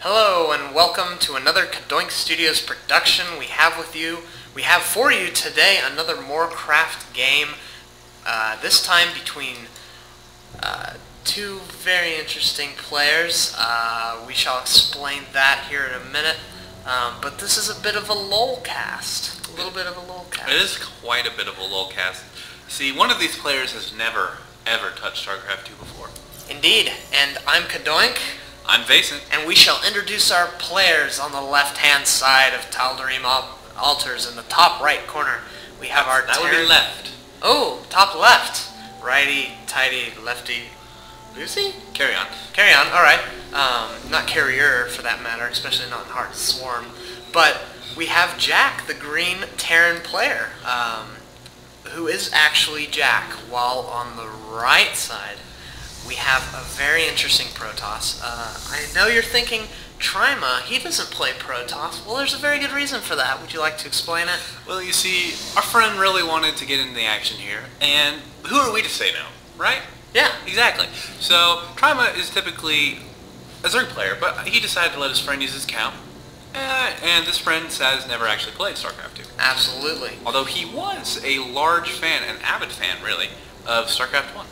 Hello and welcome to another Kadoink Studios production. We have for you today another Moorcraft game. This time between two very interesting players. We shall explain that here in a minute. But this is a bit of a lolcast. A little bit of a lolcast. It is quite a bit of a lolcast. See, one of these players has never, ever touched Starcraft 2 before. Indeed, and I'm Kadoink. I'm Vason. And we shall introduce our players on the left-hand side of Tal'Darim Altars in the top right corner. We have our That would be left. Oh, top left. Righty, tighty, lefty. Lucy? Carry on. Carry on, alright. Not carrier, for that matter, especially not in Heart Swarm. But we have Jack, the green Terran player, who is actually Jack, while on the right side we have a very interesting Protoss. I know you're thinking, Trima, he doesn't play Protoss. Well, there's a very good reason for that. Would you like to explain it? Well, you see, our friend really wanted to get into the action here, and who are we to say no, right? Yeah. Exactly. So, Trima is typically a Zerg player, but he decided to let his friend use his count, and this friend has never actually played StarCraft 2. Absolutely. Although he was a large fan, an avid fan, really, of StarCraft 1.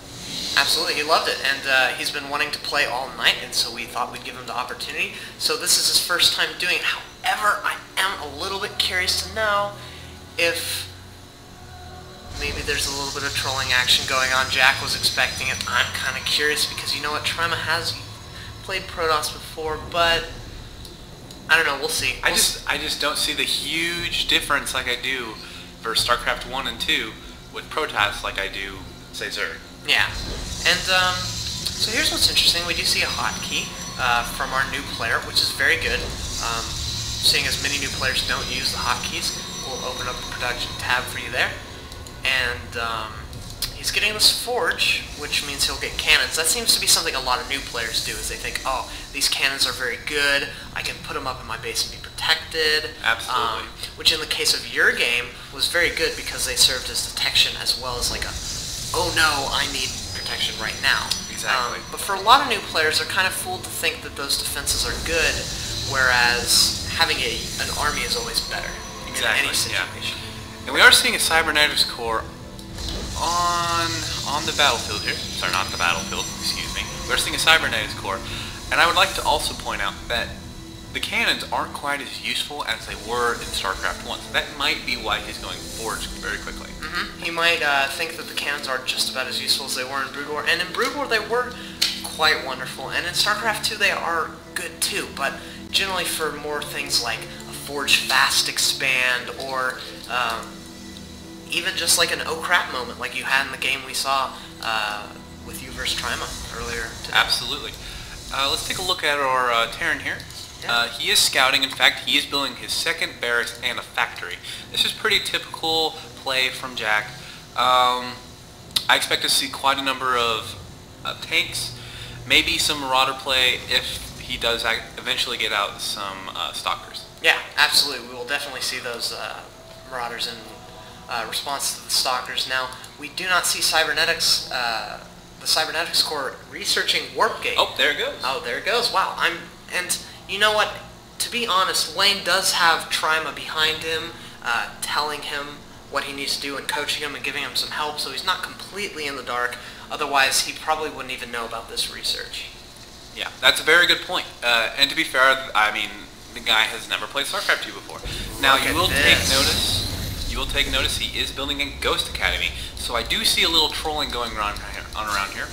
Absolutely, he loved it, and he's been wanting to play all night, and so we thought we'd give him the opportunity. So this is his first time doing it. However, I am a little bit curious to know if maybe there's a little bit of trolling action going on. Jack was expecting it. I'm kind of curious because you know what, Trima has played Protoss before, but I don't know, we'll see. I just don't see the huge difference like I do for StarCraft 1 and 2 with Protoss like I do, say, Zerg. Yeah, and so here's what's interesting. We do see a hotkey from our new player, which is very good. Seeing as many new players don't use the hotkeys, we'll open up the production tab for you there. And he's getting this forge, which means he'll get cannons. That seems to be something a lot of new players do, is they think, oh, these cannons are very good, I can put them up in my base and be protected. Absolutely. Which in the case of your game was very good because they served as detection as well as like a, oh no, I need protection right now. Exactly. But for a lot of new players, they're kind of fooled to think that those defenses are good, whereas having an army is always better in any situation. Yeah. And we are seeing a cybernetics core on the battlefield here. Sorry, not the battlefield, excuse me. We're seeing a cybernetics core, and I would like to also point out that the cannons aren't quite as useful as they were in StarCraft 1. So that might be why he's going forged very quickly. He might think that the cannons are just about as useful as they were in Brood War, and in Brood War they were quite wonderful, and in StarCraft 2 they are good too, but generally for more things like a Forge Fast Expand, or even just like an oh crap moment like you had in the game we saw with you versus Trima earlier today. Absolutely. Let's take a look at our Terran here. Yeah. He is scouting. In fact, he is building his second barracks and a factory. This is pretty typical play from Jack. I expect to see quite a number of tanks, maybe some Marauder play if he does eventually get out some Stalkers. Yeah, absolutely. We will definitely see those Marauders in response to the Stalkers. Now, we do not see Cybernetics, the Cybernetics Corps researching Warp Gate. Oh, there it goes. Oh, there it goes. Wow. And you know what? To be honest, Wayne does have Trima behind him, telling him what he needs to do and coaching him and giving him some help, so he's not completely in the dark. Otherwise, he probably wouldn't even know about this research. Yeah, that's a very good point. And to be fair, I mean, the guy has never played StarCraft 2 before. Now, you will take notice. You will take notice he is building a Ghost Academy, so I do see a little trolling going around here.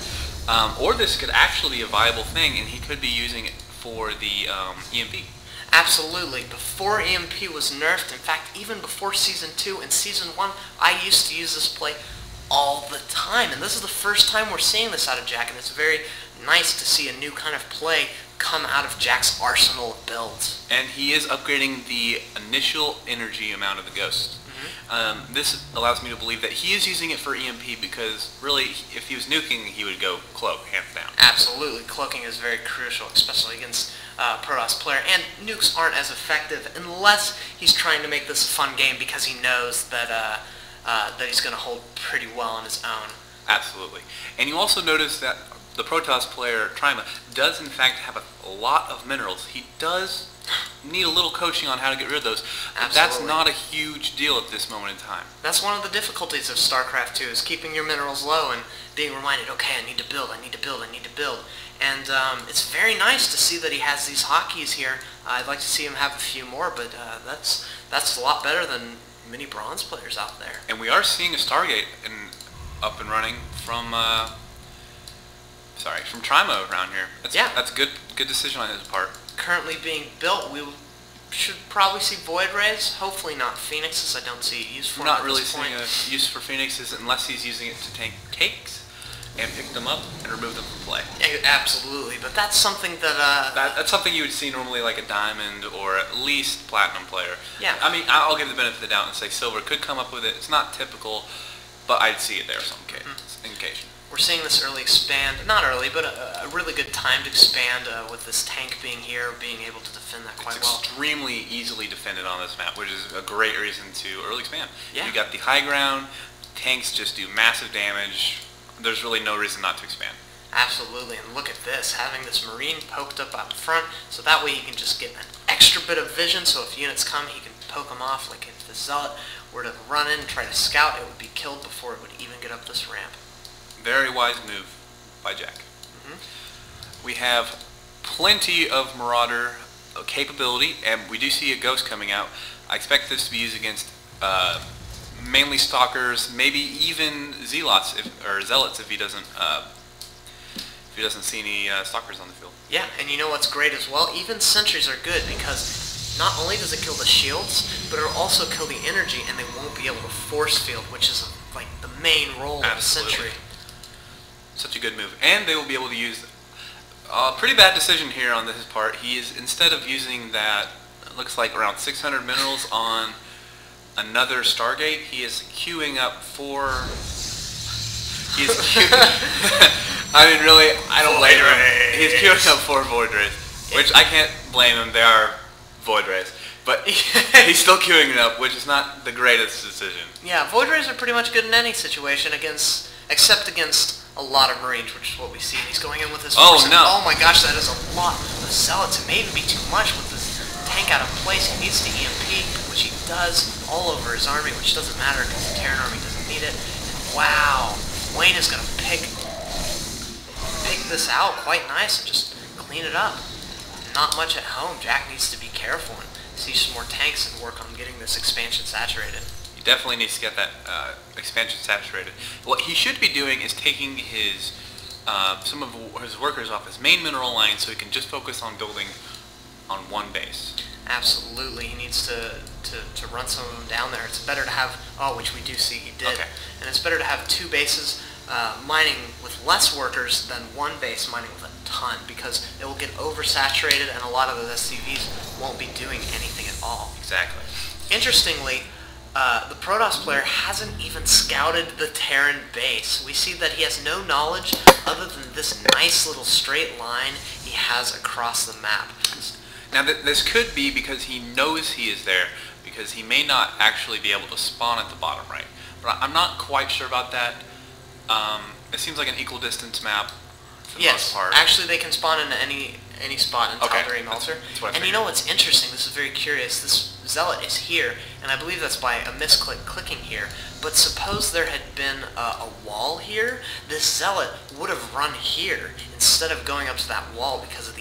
Or this could actually be a viable thing, and he could be using it for the EMP. Absolutely. Before EMP was nerfed, in fact, even before Season 2 and Season 1, I used to use this play all the time. And this is the first time we're seeing this out of Jack, and it's very nice to see a new kind of play come out of Jack's arsenal of builds. And he is upgrading the initial energy amount of the Ghost. This allows me to believe that he is using it for EMP because, really, if he was nuking, he would go Cloak, hands down. Absolutely. Cloaking is very crucial, especially against Protoss player, and nukes aren't as effective unless he's trying to make this a fun game because he knows that that he's going to hold pretty well on his own. Absolutely. And you also notice that the Protoss player, Trima, does in fact have a lot of minerals. He does need a little coaching on how to get rid of those. Absolutely. That's not a huge deal at this moment in time. That's one of the difficulties of StarCraft 2, is keeping your minerals low and being reminded, okay, I need to build, I need to build, I need to build. And it's very nice to see that he has these hotkeys here. I'd like to see him have a few more, but that's a lot better than many bronze players out there. And we are seeing a Stargate up and running from Trima around here. That's a good decision on his part. Currently being built, we should probably see Void Rays. Hopefully not Phoenixes. I don't see use for them. Not really seeing a use for Phoenixes unless he's using it to tank takes and pick them up and remove them from play. Yeah, absolutely, but that's something that that's something you would see normally like a diamond or at least platinum player. Yeah. I mean, I'll give the benefit of the doubt and say silver could come up with it. It's not typical, but I'd see it there some occasion. We're seeing this early expand, not early, but a really good time to expand with this tank being here, being able to defend that quite well. It's extremely easily defended on this map, which is a great reason to early expand. Yeah. You got the high ground, tanks just do massive damage. There's really no reason not to expand. Absolutely, and look at this, having this Marine poked up out front, so that way he can just get an extra bit of vision, so if units come, he can poke them off. Like if the Zealot were to run in and try to scout, it would be killed before it would even get up this ramp. Very wise move by Jack. We have plenty of Marauder capability, and we do see a Ghost coming out. I expect this to be used against mainly Stalkers, maybe even Zealots or Zealots if he doesn't see any Stalkers on the field. Yeah, and you know what's great as well? Even Sentries are good because not only does it kill the shields, but it'll also kill the energy, and they won't be able to force field, which is like the main role of a Sentry. Such a good move. And they will be able to use a pretty bad decision here on his part. He is, instead of using that, it looks like around 600 minerals on another Stargate, he is queuing up 4... He's queuing... I mean, really, I don't blame him. He's queuing up 4 Void Rays, which I can't blame him. They are Void Rays. But he's still queuing it up, which is not the greatest decision. Yeah, Void Rays are pretty much good in any situation, except against a lot of Marines, which is what we see. And he's going in with his... Oh, no. Oh my gosh, that is a lot of Zealots. It may even be too much with this tank out of place. He needs to EMP, which he does all over his army, which doesn't matter because the Terran army doesn't need it. And wow, Wayne is going to pick this out quite nice and just clean it up. Not much at home. Jack needs to be careful and see some more tanks and work on getting this expansion saturated. He definitely needs to get that expansion saturated. What he should be doing is taking his some of his workers off his main mineral line so he can just focus on building on one base. Absolutely, he needs to run some of them down there. It's better to have, which we do see he did, okay. And it's better to have 2 bases mining with less workers than 1 base mining with a ton, because it will get oversaturated and a lot of those SCVs won't be doing anything at all. Exactly. Interestingly, the Protoss player hasn't even scouted the Terran base. We see that he has no knowledge other than this nice little straight line he has across the map. Now this could be because he knows he is there, because he may not actually be able to spawn at the bottom right. But I'm not quite sure about that. It seems like an equal distance map for the most part. Actually they can spawn in any spot in Tal'Dorei Melter. And you know what's interesting, this is very curious, this Zealot is here, and I believe that's by a misclick clicking here, but suppose there had been a wall here, this Zealot would have run here instead of going up to that wall because of the